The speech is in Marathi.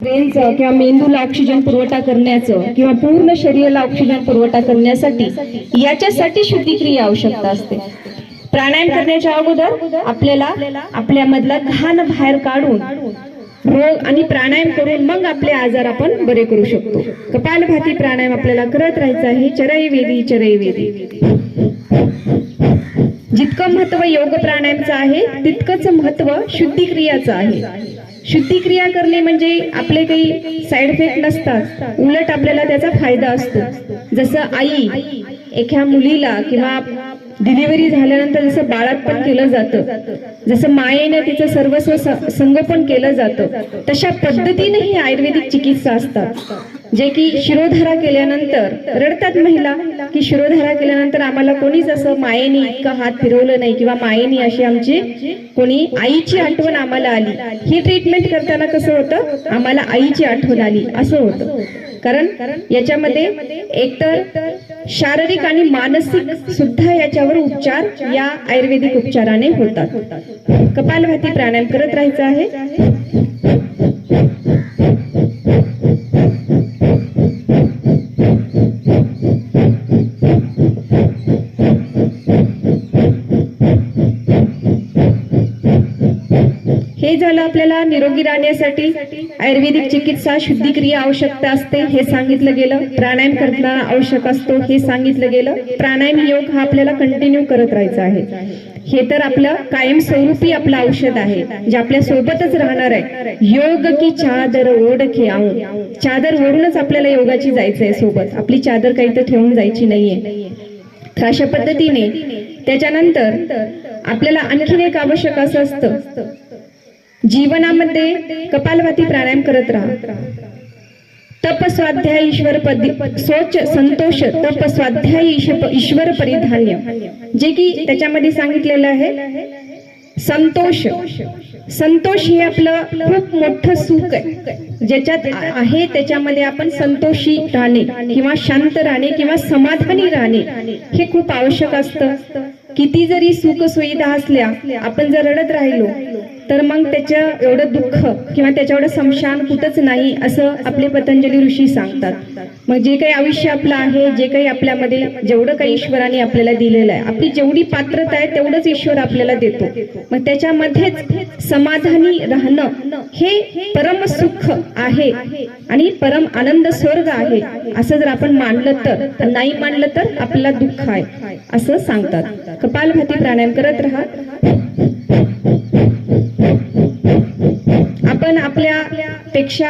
ब्रेनचं किंवा मेंदूला ऑक्सिजन पुरवठा करण्याचं किंवा पूर्ण शरीराला ऑक्सिजन पुरवठा करण्यासाठी याच्यासाठी शुद्धिक्रिया आवश्यकता असते। प्राणायाम करण्याच्या अगोदर आपल्याला आपल्यामधला घाण बाहेर काढून रोग आणि प्राणायाम करून मग आपले आजार आपण बरे करू शकतो। कपालभाती प्राणायाम आपल्याला करत राहायचं आहे। चरैवेदी चरैवेदी। जितकं महत्व योग प्राणायामचं आहे तितकंच महत्व शुद्धिक्रियाचं आहे। शुद्धिक्रिया करणे म्हणजे आपले काही साइड इफेक्ट नसतात, उलट आपल्याला त्याचा फायदा असतो। जसं आई एका मुलीला किंवा डिलिव्हरी झाल्यानंतर जसं बाळातपण केलं जातं, जसं मायेने तिचं सर्वस्व संगोपन केलं जातं, तशा पद्धतीने ही आयुर्वेदिक चिकित्सा असतात। जे की शिरोधारा केल्यानंतर रडतात महिला की शिरोधारा केल्यानंतर आम्हाला कोणीच असं मायेने इतका हात फिरवलं नाही किंवा मायेने अशी आमची कोणी आईची आठवण आम्हाला आली। ही ट्रीटमेंट करताना कसं होतं, आम्हाला आईची आठवण आली असं होतं। कारण याच्यामध्ये एकतर शारीरिक आणि मानसिक सुद्धा याच्यावर उपचार या आयुर्वेदिक उपचाराने होतात। कपालभाती प्राणायाम करत राहायचं आहे। हे झालं आपल्याला निरोगी राहण्यासाठी आयुर्वेदिक चिकित्सा शुद्धिक्रिया आवश्यकता असते हे सांगितलं गेलं। प्राणायाम करताना आवश्यक असतो हे सांगितलं गेलं। प्राणायाम योग हा आपल्याला कंटिन्यू करत राहायचा आहे। हे तर आपलं कायमस्वरूपी आपलं औषध आहे जे आपल्या सोबतच राहणार आहे। योग की चादर ओढ के आऊं, चादर ओढूनच आपल्याला योगाची जायचंय सोबत, आपली चादर काही तर ठेवून जायची नाहीये। तर अशा पद्धतीने त्याच्यानंतर आपल्याला आणखीन एक आवश्यक असं असतं, जीवनामध्ये कपालभाती प्राणायाम करत राहा। तप स्वाध्याय ईश्वर सोच संतोष तप स्वाध्याय ईश्वर परिधान्य, जे की त्याच्यामध्ये सांगितलेलं आहे संतोष। संतोष हे आपलं खूप मोठं सुख आहे, ज्याच्यात आहे त्याच्यामध्ये आपण संतोषी राहणे किंवा शांत राहणे किंवा समाधानी राहणे हे खूप आवश्यक असतं। किती जरी सुख सुविधा असल्या आपण जर रडत राहिलो तर मग त्याचं एवढं दुःख किंवा त्याच्या एवढं शमशान कुठंच नाही असं आपले पतंजली ऋषी सांगतात। मग जे काही आयुष्य आपलं आहे, जे काही आपल्यामध्ये जेवढं काही ईश्वराने आपल्याला दिलेलं आहे, आपली जेवढी पात्रता आहे तेवढंच ईश्वर आपल्याला देतो। मग त्याच्यामध्येच समाधानी राहणं हे परम सुख आहे आणि परम आनंद स्वर्ग आहे असं जर आपण मानलं तर, नाही मानलं तर आपल्याला दुःख आहे असं सांगतात। कपालभाती प्राणायाम करत राहा। आपण आपल्या पेक्षा